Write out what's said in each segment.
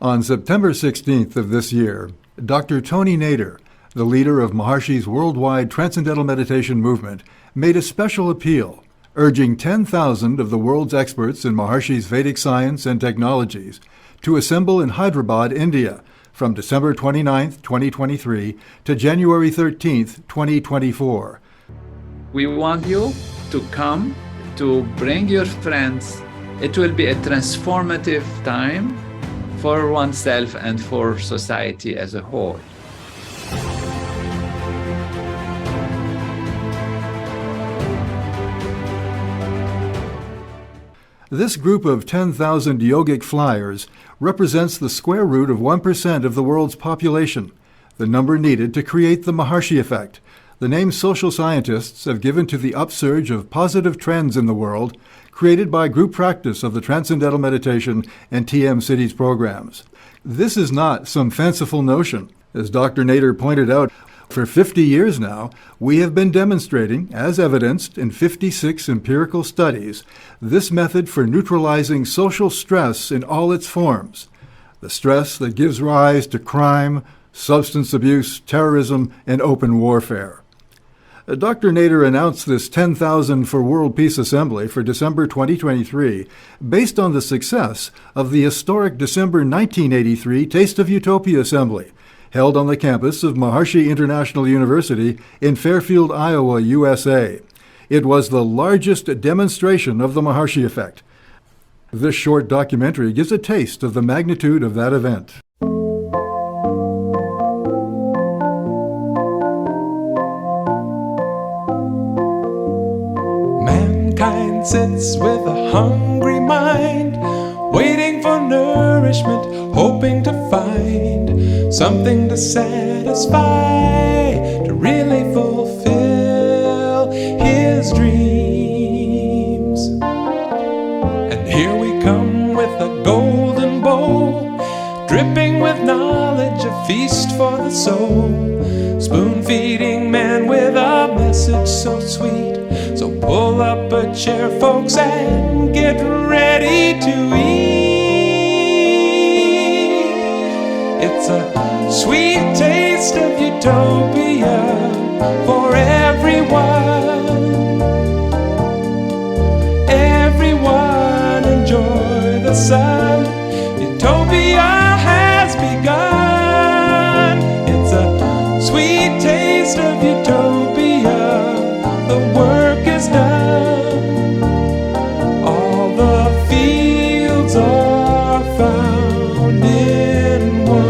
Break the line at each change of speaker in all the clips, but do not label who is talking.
On September 16th of this year, Dr. Tony Nader, the leader of Maharishi's worldwide Transcendental Meditation movement, made a special appeal, urging 10,000 of the world's experts in Maharishi's Vedic science and technologies to assemble in Hyderabad, India, from December 29, 2023 to January 13, 2024.
We want you to come, to bring your friends. It will be a transformative time for oneself and for society as a whole.
This group of 10,000 yogic flyers represents the square root of 1% of the world's population, the number needed to create the Maharishi Effect, the name social scientists have given to the upsurge of positive trends in the world created by group practice of the Transcendental Meditation and TM-Sidhi's programs. This is not some fanciful notion. As Dr. Nader pointed out, for 50 years now, we have been demonstrating, as evidenced in 56 empirical studies, this method for neutralizing social stress in all its forms. The stress that gives rise to crime, substance abuse, terrorism, and open warfare. Dr. Nader announced this 10,000 for World Peace Assembly for December 2023 based on the success of the historic December 1983 Taste of Utopia Assembly, held on the campus of Maharishi International University in Fairfield, Iowa, USA. It was the largest demonstration of the Maharishi Effect. This short documentary gives a taste of the magnitude of that event.
Mankind sits with a hungry mind, waiting for nourishment, hoping to find something to satisfy, to really fulfill his dreams. And here we come with a golden bowl, dripping with knowledge, a feast for the soul, spoon-feeding man with a message so sweet. So pull up a chair, folks, and get ready to eat. It's a sweet taste of utopia for everyone. Everyone enjoy the sun. Utopia has begun. It's a sweet taste of utopia. The work is done. All the fields are found in one.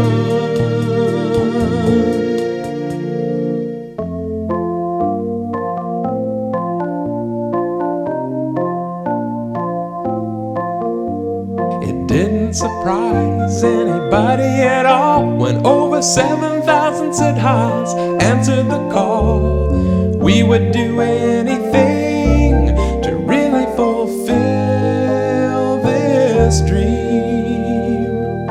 It didn't surprise anybody at all when over 7,000 Siddhas answered the call. We would do anything to really fulfill this dream.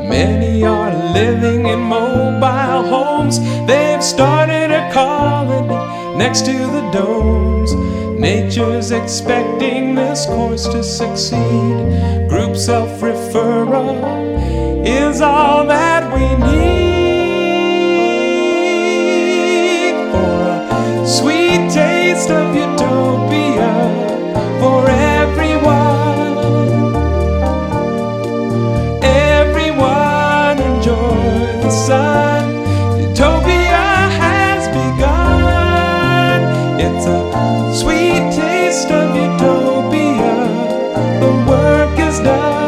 Many are living in mobile homes. They've started a colony next to the domes. Nature's expecting this course to succeed. Group self-referral is all that we need. Sweet taste of utopia for everyone. Everyone enjoy the sun. Utopia has begun. It's a sweet taste of utopia. The work is done.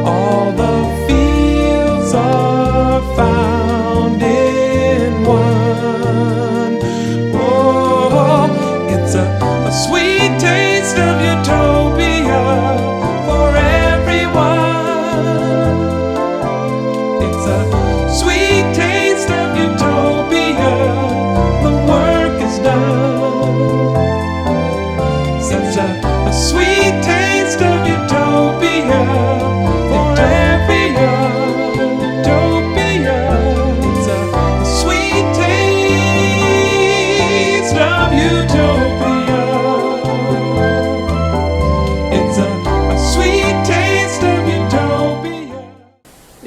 All the fields are found in one. Oh,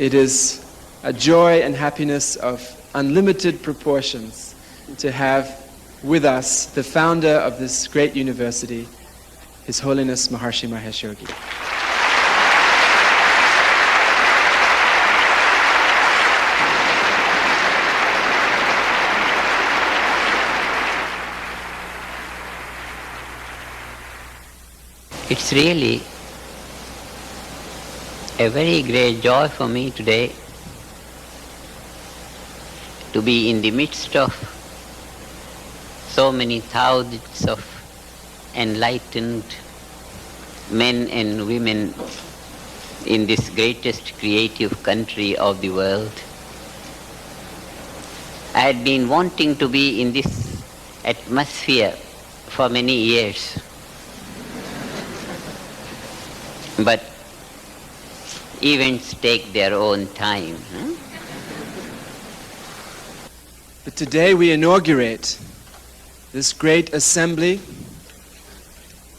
It is a joy and happiness of unlimited proportions to have with us the founder of this great university, His Holiness Maharishi Mahesh Yogi.
It's really a very great joy for me today to be in the midst of so many thousands of enlightened men and women in this greatest creative country of the world. I had been wanting to be in this atmosphere for many years, but events take their own time.
But today we inaugurate this great assembly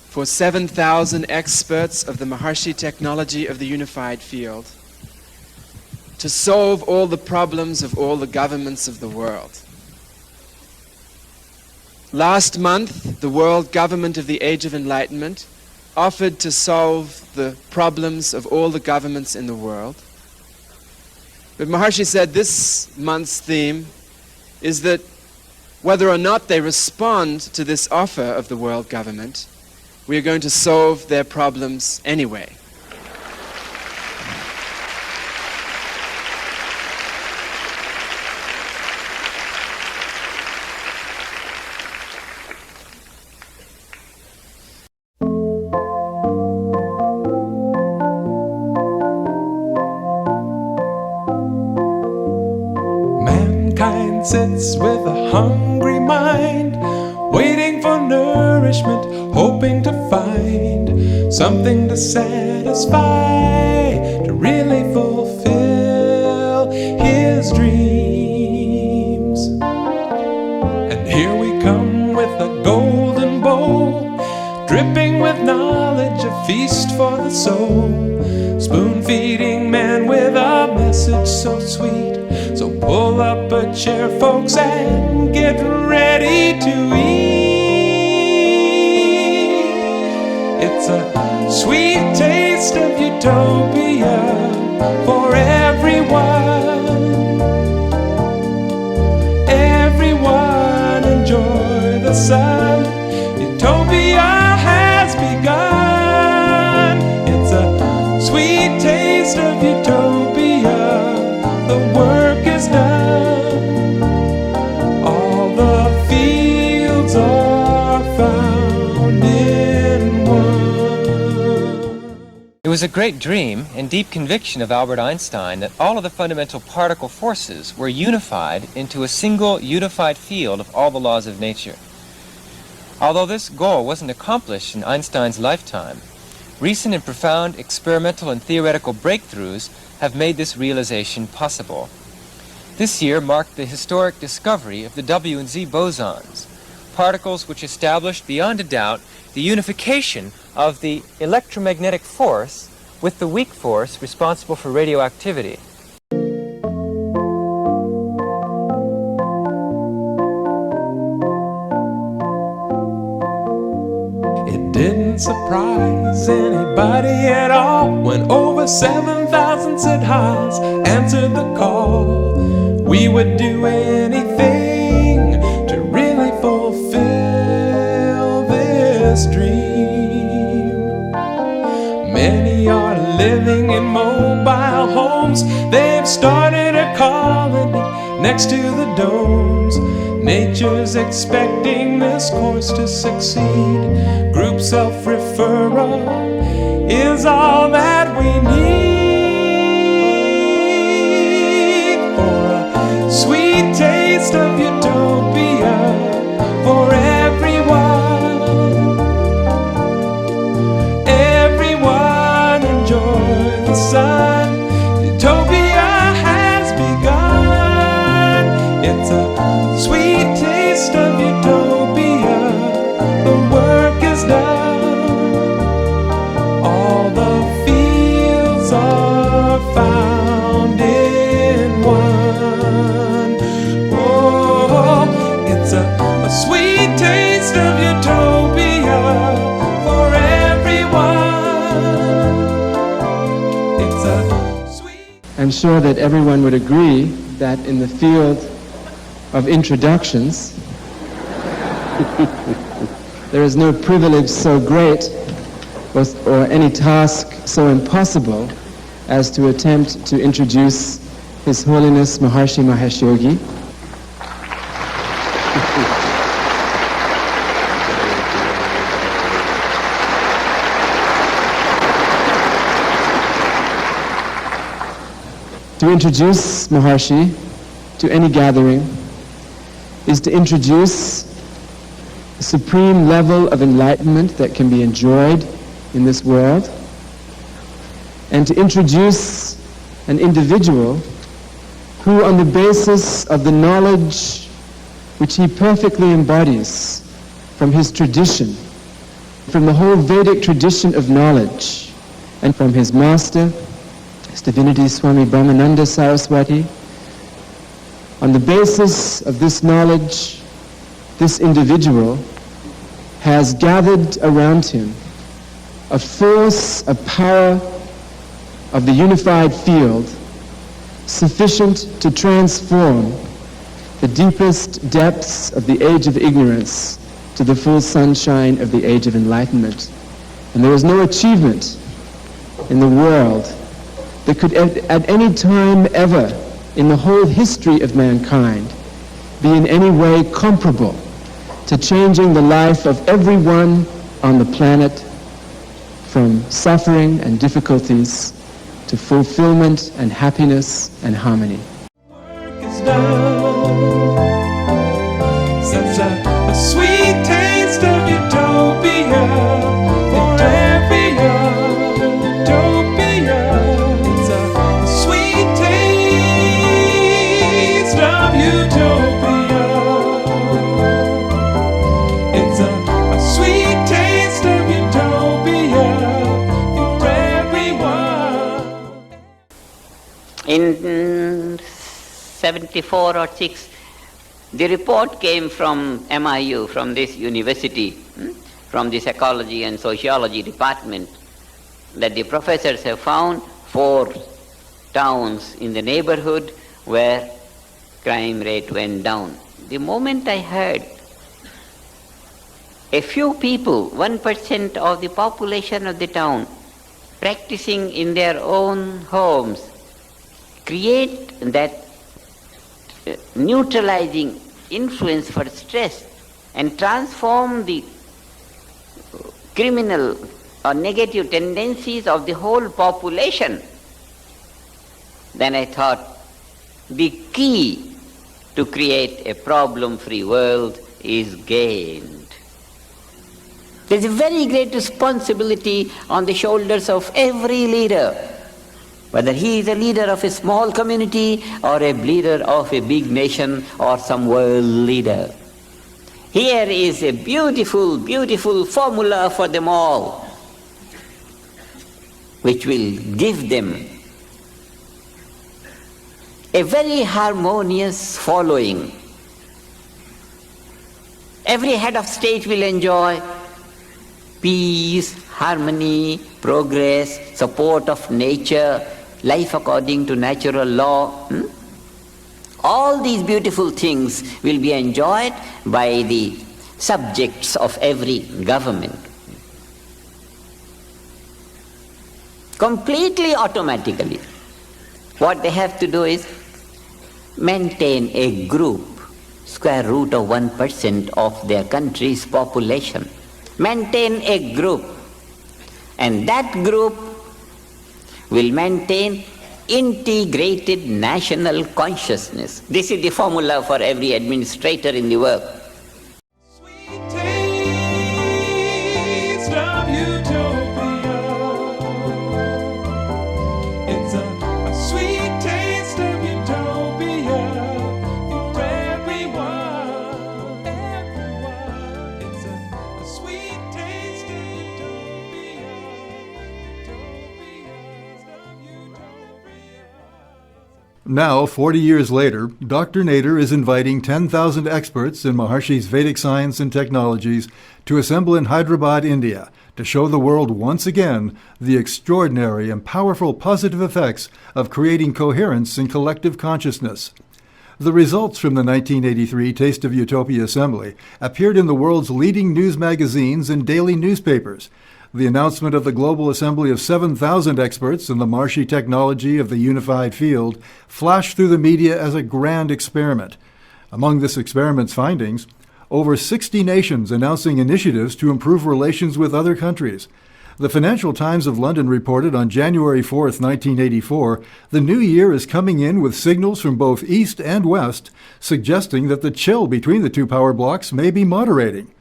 for 7,000 experts of the Maharishi technology of the unified field to solve all the problems of all the governments of the world. Last month, the World Government of the Age of Enlightenment offered to solve the problems of all the governments in the world. But Maharishi said this month's theme is that whether or not they respond to this offer of the world government, we are going to solve their problems anyway.
Mankind sits with a hungry mind, waiting for nourishment, hoping to find something to satisfy, to really fulfill his dreams. And here we come with a golden bowl, dripping with knowledge, a feast for the soul, spoon-feeding man with a message so sweet. So pull up a chair, folks, and get ready to eat. It's a sweet taste of utopia for everyone. Everyone enjoy the sun. Utopia has begun. It's a sweet taste of utopia. The work is done. All the fields are found in one.
It was a great dream and deep conviction of Albert Einstein that all of the fundamental particle forces were unified into a single unified field of all the laws of nature. Although this goal wasn't accomplished in Einstein's lifetime, recent and profound experimental and theoretical breakthroughs have made this realization possible. This year marked the historic discovery of the W and Z bosons, particles which established beyond a doubt the unification of the electromagnetic force with the weak force responsible for radioactivity.
It didn't surprise anybody at all when over 7,000 Siddhas answered the call. We would do anything to really fulfill this dream. Many are living in mobile homes. They've started a colony next to the domes. Nature's expecting this course to succeed. Group self-referral is all that we need for a sweet taste of utopia for everyone. Everyone enjoy the sun. Utopia has begun. It's a sweet taste of utopia. The work is done. All the fields are found It's a sweet.
I'm sure that everyone would agree that in the field of introductions, there is no privilege so great or any task so impossible as to attempt to introduce His Holiness Maharishi Mahesh Yogi. To introduce Maharishi to any gathering is to introduce a supreme level of enlightenment that can be enjoyed in this world, and to introduce an individual who, on the basis of the knowledge which he perfectly embodies from his tradition, from the whole Vedic tradition of knowledge, and from his master, His Divinity Swami Brahmananda Saraswati, on the basis of this knowledge, this individual has gathered around him a force, a power of the unified field sufficient to transform the deepest depths of the age of ignorance to the full sunshine of the age of enlightenment. And there is no achievement in the world that could at any time ever in the whole history of mankind be in any way comparable to changing the life of everyone on the planet from suffering and difficulties to fulfillment and happiness and harmony.
Work is done. Such a sweet taste of utopia for every utopia. It's a sweet taste of utopia. It's a sweet taste of utopia for everyone.
In 74 or 6, the report came from MIU, from this university, from the psychology and sociology department, that the professors have found 4 towns in the neighborhood where crime rate went down. The moment I heard a few people, 1% of the population of the town, practicing in their own homes, create that neutralizing influence for stress and transform the criminal or negative tendencies of the whole population, then I thought the key to create a problem-free world is gained. There's a very great responsibility on the shoulders of every leader, whether he is a leader of a small community or a leader of a big nation or some world leader. Here is a beautiful, beautiful formula for them all, which will give them a very harmonious following. Every head of state will enjoy peace, harmony, progress, support of nature, life according to natural law. All these beautiful things will be enjoyed by the subjects of every government. Completely automatically. What they have to do is maintain a group, square root of 1% of their country's population. Maintain a group, and that group will maintain integrated national consciousness. This is the formula for every administrator in the world.
Sweet taste of utopia. It's a sweet taste of utopia for everyone. It's a sweet taste of utopia.
Now, 40 years later, Dr. Nader is inviting 10,000 experts in Maharishi's Vedic science and technologies to assemble in Hyderabad, India, to show the world once again the extraordinary and powerful positive effects of creating coherence in collective consciousness. The results from the 1983 Taste of Utopia Assembly appeared in the world's leading news magazines and daily newspapers. The announcement of the global assembly of 7,000 experts in the Maharishi technology of the unified field flashed through the media as a grand experiment. Among this experiment's findings, over 60 nations announcing initiatives to improve relations with other countries. The Financial Times of London reported on January 4, 1984, the new year is coming in with signals from both East and West, suggesting that the chill between the two power blocs may be moderating.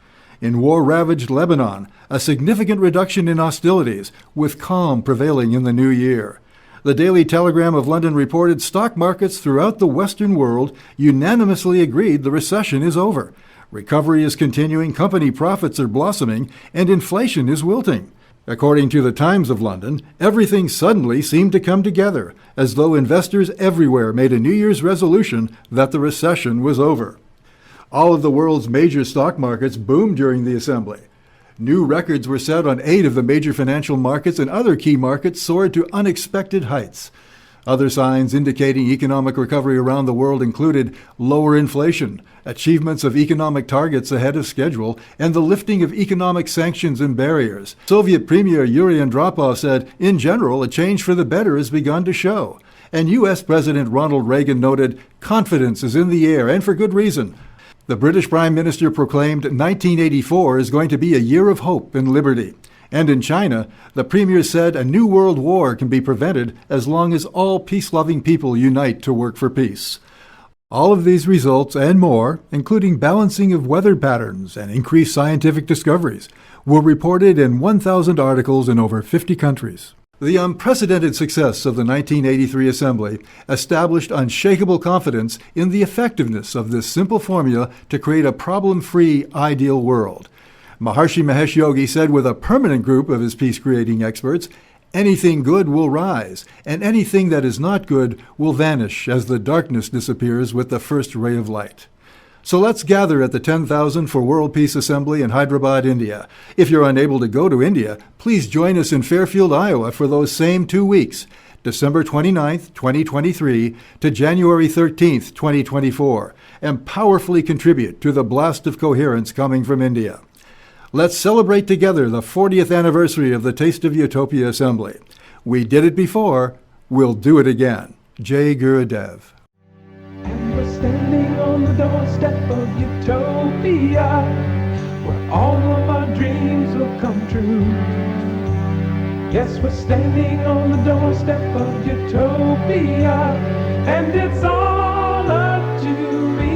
In war-ravaged Lebanon, a significant reduction in hostilities, with calm prevailing in the new year. The Daily Telegram of London reported stock markets throughout the Western world unanimously agreed the recession is over. Recovery is continuing, company profits are blossoming, and inflation is wilting. According to the Times of London, everything suddenly seemed to come together, as though investors everywhere made a New Year's resolution that the recession was over. All of the world's major stock markets boomed during the assembly. New records were set on 8 of the major financial markets, and other key markets soared to unexpected heights. Other signs indicating economic recovery around the world included lower inflation, achievements of economic targets ahead of schedule, and the lifting of economic sanctions and barriers. Soviet Premier Yuri Andropov said, in general, a change for the better has begun to show. And U.S. President Ronald Reagan noted, confidence is in the air, and for good reason. The British Prime Minister proclaimed 1984 is going to be a year of hope and liberty. And in China, the premier said a new world war can be prevented as long as all peace-loving people unite to work for peace. All of these results and more, including balancing of weather patterns and increased scientific discoveries, were reported in 1,000 articles in over 50 countries. The unprecedented success of the 1983 Assembly established unshakable confidence in the effectiveness of this simple formula to create a problem-free, ideal world. Maharishi Mahesh Yogi said with a permanent group of his peace-creating experts, anything good will rise, and anything that is not good will vanish as the darkness disappears with the first ray of light. So let's gather at the 10,000 for World Peace Assembly in Hyderabad, India. If you're unable to go to India, please join us in Fairfield, Iowa for those same 2 weeks, December 29th, 2023 to January 13th, 2024, and powerfully contribute to the blast of coherence coming from India. Let's celebrate together the 40th anniversary of the Taste of Utopia Assembly. We did it before, we'll do it again. Jai Gurudev.
And we're standing on the doorstep of utopia, where all of our dreams will come true. Yes, we're standing on the doorstep of utopia, and it's all up to me.